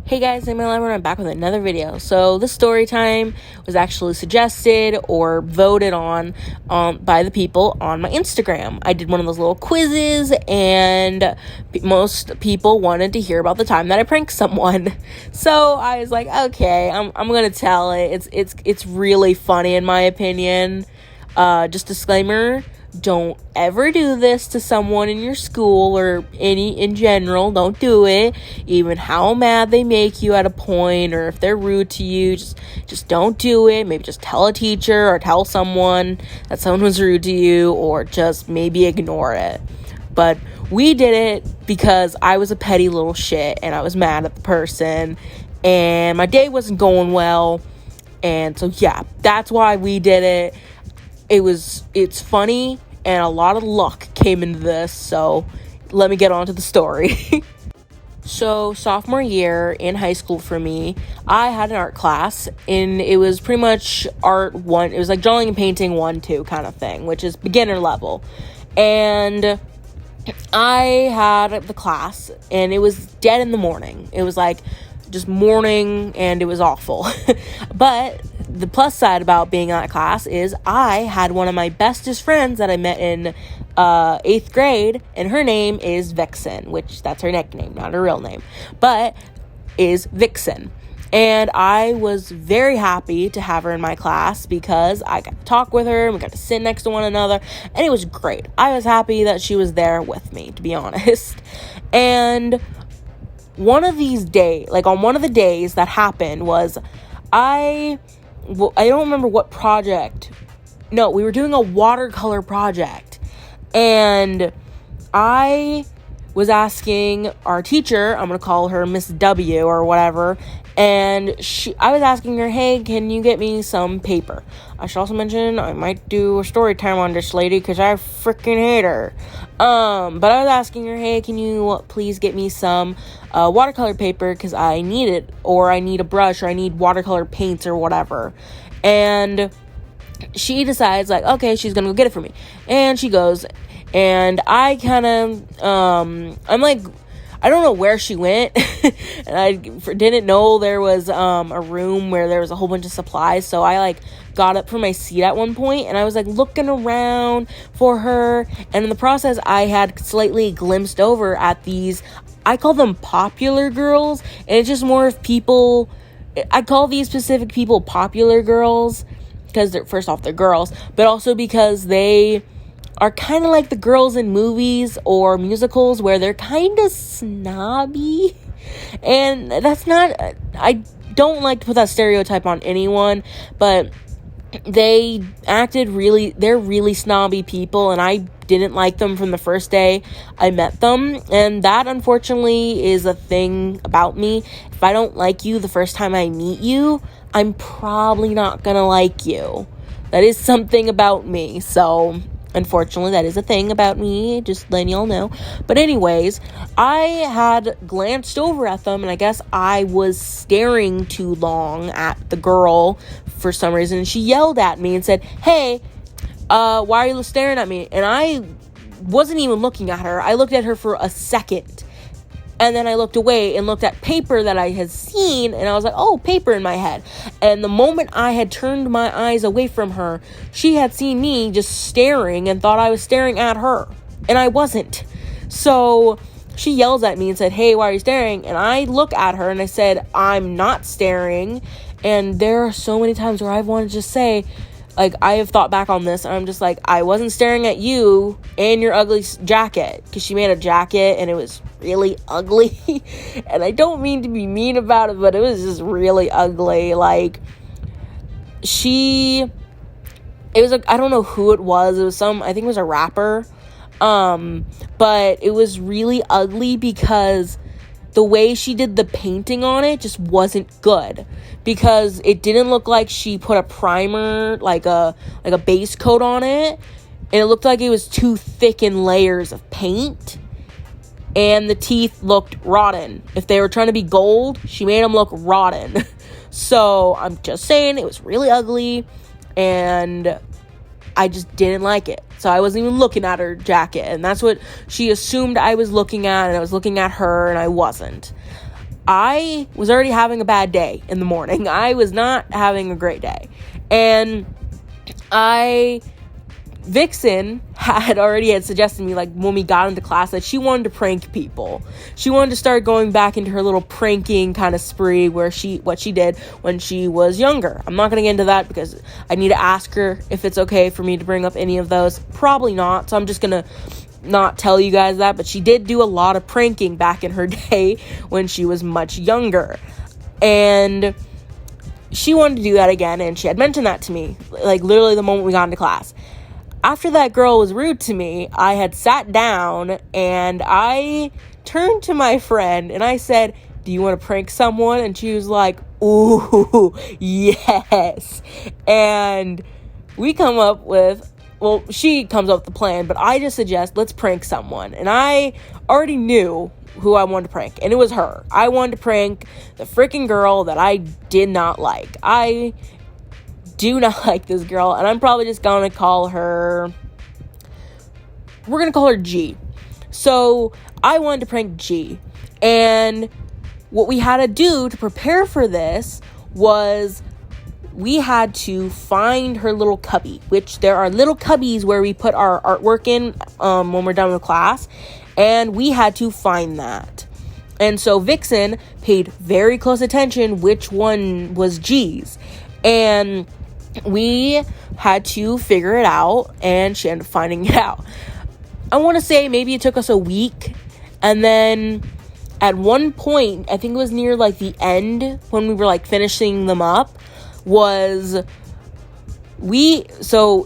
Hey guys, Animelover, and I'm back with another video. So this story time was actually suggested or voted on by the people on my Instagram. I did one of those little quizzes, and most people wanted to hear about the time that I pranked someone. So I was like, okay, I'm gonna tell it. It's really funny in my opinion. Just disclaimer. Don't ever do this to someone in your school or in general. Don't do it. Even how mad they make you at a point, or if they're rude to you, just don't do it. Maybe just tell a teacher or tell someone that someone was rude to you, or just maybe ignore it. But we did it because I was a petty little shit and I was mad at the person and my day wasn't going well. And so yeah, that's why we did it. It's funny, and a lot of luck came into this, so let me get on to the story. So, sophomore year in high school for me, I had an art class, and it was pretty much art 1, it was like drawing and painting 1-2 kind of thing, which is beginner level. And I had the class, and it was dead in the morning. It was like just morning, and it was awful. But the plus side about being in that class is I had one of my bestest friends that I met in 8th grade, and her name is Vixen, which that's her nickname, not her real name, but is Vixen. And I was very happy to have her in my class because I got to talk with her and we got to sit next to one another, and it was great. I was happy that she was there with me, to be honest. And one of these days, like on one of the days that happened was I don't remember what project. No, we were doing a watercolor project. And I was asking our teacher, I'm going to call her Miss W or whatever, and I was asking her, hey, can you get me some paper? I should also mention I might do a story time on this lady because I freaking hate her. But I was asking her, hey, can you please get me some watercolor paper because I need it, or I need a brush, or I need watercolor paints or whatever. And she decides, like, okay, she's gonna go get it for me. And she goes, and I kind of, I'm like, I don't know where she went, and I didn't know there was a room where there was a whole bunch of supplies, so I, like, got up from my seat at one point, and I was, like, looking around for her, and in the process, I had slightly glimpsed over at these, I call them popular girls, and it's just more of people, I call these specific people popular girls, because they're girls, but also because they are kind of like the girls in movies or musicals where they're kind of snobby. And that's not, I don't like to put that stereotype on anyone, but they're really snobby people, and I didn't like them from the first day I met them, and that unfortunately is a thing about me. If I don't like you the first time I meet you, I'm probably not gonna like you. That is something about me, so unfortunately, that is a thing about me, just letting y'all know. But anyways, I had glanced over at them, and I guess I was staring too long at the girl for some reason. And she yelled at me and said, hey, why are you staring at me? And I wasn't even looking at her. I looked at her for a second. And then I looked away and looked at paper that I had seen, and I was like, oh, paper in my head. And the moment I had turned my eyes away from her, she had seen me just staring and thought I was staring at her. And I wasn't. So she yells at me and said, hey, why are you staring? And I look at her and I said, I'm not staring. And there are so many times where I've wanted to just say, like, I have thought back on this, and I'm just like, I wasn't staring at you and your ugly jacket, because she made a jacket, and it was really ugly, and I don't mean to be mean about it, but it was just really ugly. Like, it was like, I don't know who it was, I think it was a rapper, but it was really ugly because the way she did the painting on it just wasn't good, because it didn't look like she put a primer, like a base coat on it, and it looked like it was too thick in layers of paint, and the teeth looked rotten. If they were trying to be gold, she made them look rotten. So I'm just saying, it was really ugly, and I just didn't like it. So I wasn't even looking at her jacket, and that's what she assumed I was looking at, and I was looking at her, and I wasn't. I was already having a bad day in the morning. I was not having a great day. And Vixen had suggested to me, like, when we got into class, that she wanted to prank people. She wanted to start going back into her little pranking kind of spree what she did when she was younger. I'm not going to get into that because I need to ask her if it's okay for me to bring up any of those. Probably not, so I'm just going to not tell you guys that, but she did do a lot of pranking back in her day when she was much younger. And she wanted to do that again, and she had mentioned that to me, like, literally the moment we got into class. After that girl was rude to me, I had sat down and I turned to my friend and I said, "Do you want to prank someone?" And she was like, "Ooh, yes." And she comes up with the plan, but I just suggest, let's prank someone. And I already knew who I wanted to prank, and it was her. I wanted to prank the freaking girl that I did not like. I do not like this girl, and I'm probably just gonna call her, we're gonna call her G. So I wanted to prank G, and what we had to do to prepare for this was we had to find her little cubby, which there are little cubbies where we put our artwork in when we're done with class, and we had to find that. And so Vixen paid very close attention which one was G's, and we had to figure it out, and she ended up finding it out. I want to say maybe it took us a week, and then at one point, I think it was near like the end when we were like finishing them up, so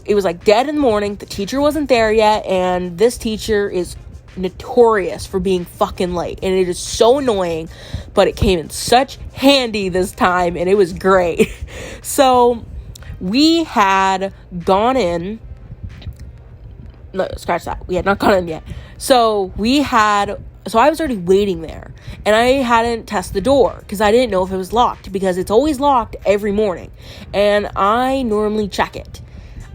it was like dead in the morning, the teacher wasn't there yet, and this teacher is notorious for being fucking late, and it is so annoying, but it came in such handy this time, and it was great. So we had gone in, no, scratch that, we had not gone in yet. So I was already waiting there, and I hadn't tested the door because I didn't know if it was locked, because it's always locked every morning, and I normally check it.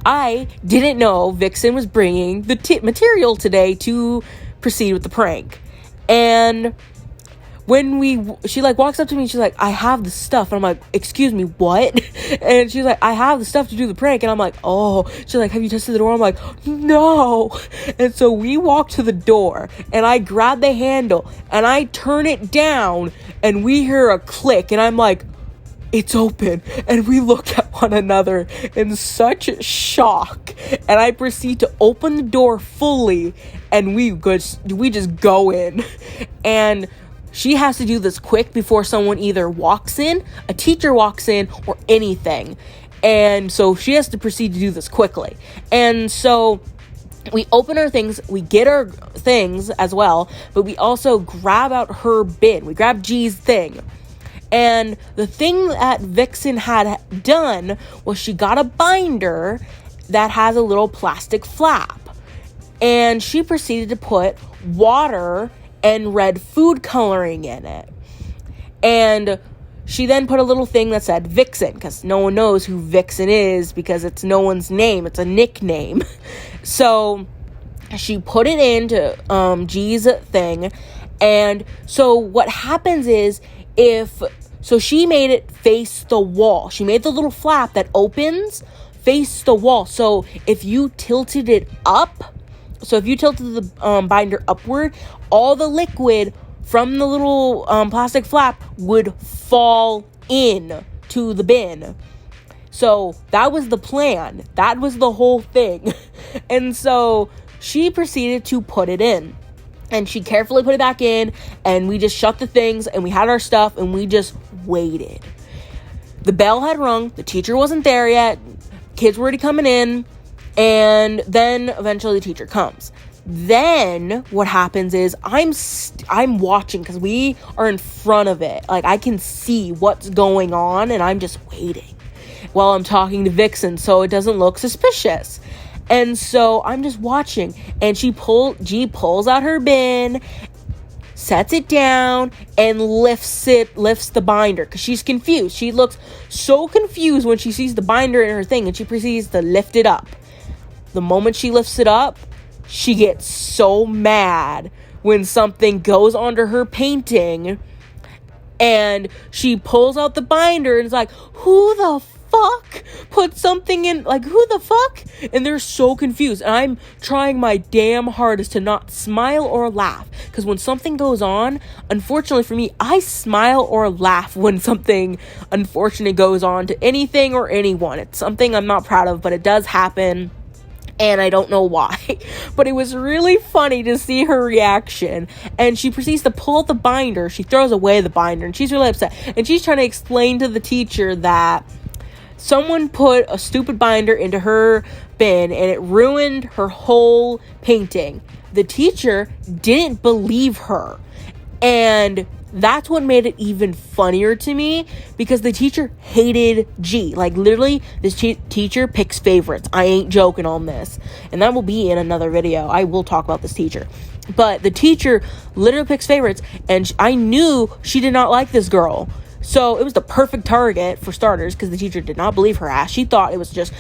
I didn't know Vixen was bringing the material today to proceed with the prank, and when she like walks up to me and she's like, "I have the stuff," and I'm like, "Excuse me, what?" And she's like, "I have the stuff to do the prank," and I'm like, "Oh." She's like, "Have you tested the door?" I'm like, "No." And so we walk to the door, and I grab the handle and I turn it down, and we hear a click, and I'm like, "It's open." And we look at one another in such shock, and I proceed to open the door fully, and we just go in, and she has to do this quick before someone either walks in, a teacher walks in, or anything. And so she has to proceed to do this quickly. And so we open our things, we get our things as well, but we also grab out her bin. We grab G's thing. And the thing that Vixen had done was she got a binder that has a little plastic flap. And she proceeded to put water and red food coloring in it. And she then put a little thing that said Vixen, because no one knows who Vixen is, because it's no one's name, it's a nickname. So she put it into G's thing, and so what happens is, she made it face the wall. She made the little flap that opens face the wall. So if you tilted it up, if you tilted the binder upward, all the liquid from the little plastic flap would fall in to the bin. So that was the plan. That was the whole thing. And so she proceeded to put it in. And she carefully put it back in, and we just shut the things, and we had our stuff, and we just waited. The bell had rung, the teacher wasn't there yet, kids were already coming in, and then eventually the teacher comes. Then what happens is I'm watching, because we are in front of it. Like, I can see what's going on, and I'm just waiting while I'm talking to Vixen so it doesn't look suspicious. And so I'm just watching, and G pulls out her bin, sets it down, and lifts the binder, because she's confused. She looks so confused when she sees the binder in her thing, and she proceeds to lift it up. The moment she lifts it up, she gets so mad when something goes onto her painting, And she pulls out the binder and is like, who the fuck put something in, like, who the fuck? And they're so confused. And I'm trying my damn hardest to not smile or laugh, because when something goes on, unfortunately for me, I smile or laugh when something unfortunate goes on to anything or anyone. It's something I'm not proud of, but it does happen. And I don't know why, but it was really funny to see her reaction. And she proceeds to pull out the binder. She throws away the binder, and she's really upset. And she's trying to explain to the teacher that someone put a stupid binder into her bin and it ruined her whole painting. The teacher didn't believe her. And that's what made it even funnier to me, because the teacher hated G. Like, literally, this teacher picks favorites. I ain't joking on this. And that will be in another video. I will talk about this teacher. But the teacher literally picks favorites, and I knew she did not like this girl. So it was the perfect target for starters, because the teacher did not believe her ass. She thought it was just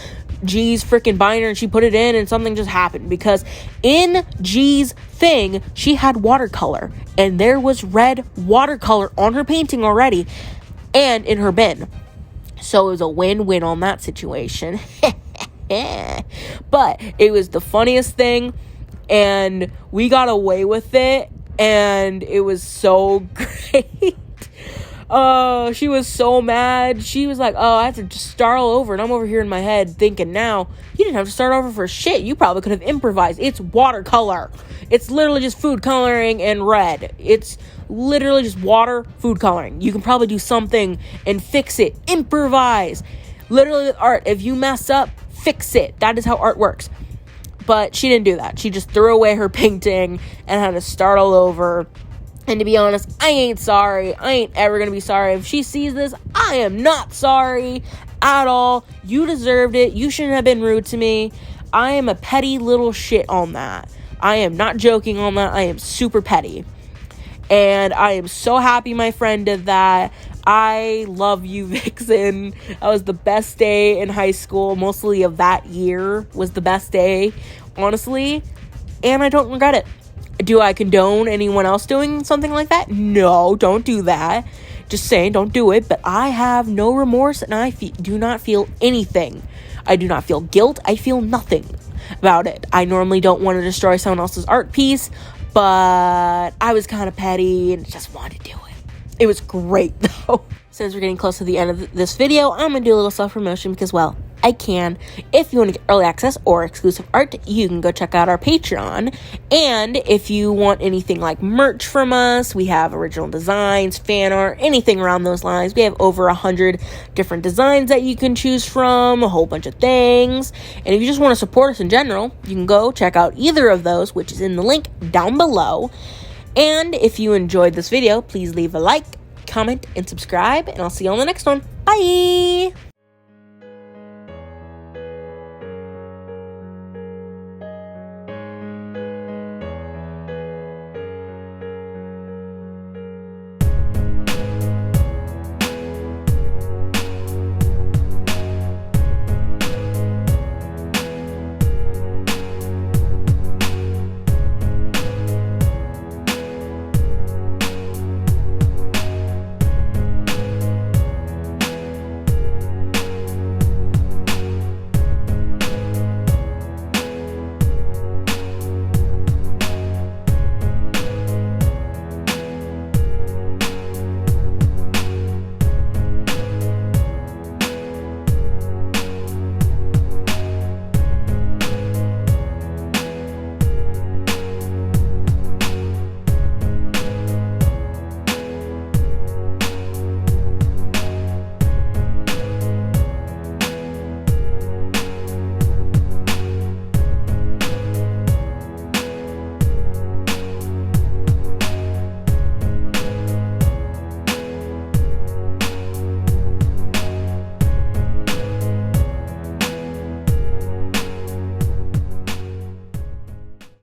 G's freaking binder and she put it in and something just happened, because in G's thing, she had watercolor and there was red watercolor on her painting already and in her bin. So it was a win-win on that situation. But it was the funniest thing, and we got away with it, and it was so great. She was so mad. She was like, oh, I have to just start all over. And I'm over here in my head thinking, now, you didn't have to start over for shit. You probably could have improvised. It's watercolor. It's literally just food coloring and red. It's literally just water, food coloring. You can probably do something and fix it. Improvise. Literally with art, if you mess up, fix it. That is how art works. But she didn't do that. She just threw away her painting and had to start all over. And to be honest, I ain't sorry. I ain't ever gonna be sorry. If she sees this, I am not sorry at all. You deserved it. You shouldn't have been rude to me. I am a petty little shit on that. I am not joking on that. I am super petty. And I am so happy my friend did that. I love you, Vixen. That was the best day in high school. Mostly of that year was the best day, honestly. And I don't regret it. Do I condone anyone else doing something like that? No, don't do that. Just saying, don't do it. But I have no remorse, and I do not feel anything. I do not feel guilt. I feel nothing about it. I normally don't want to destroy someone else's art piece, but I was kind of petty and just wanted to do it. It was great, though. Since we're getting close to the end of this video, I'm going to do a little self-promotion because, well, I can. If you want to get early access or exclusive art, you can go check out our Patreon. And if you want anything like merch from us, we have original designs, fan art, anything around those lines. We have over 100 different designs that you can choose from, a whole bunch of things. And if you just want to support us in general, you can go check out either of those, which is in the link down below. And if you enjoyed this video, please leave a like, comment, and subscribe. And I'll see you on the next one. Bye!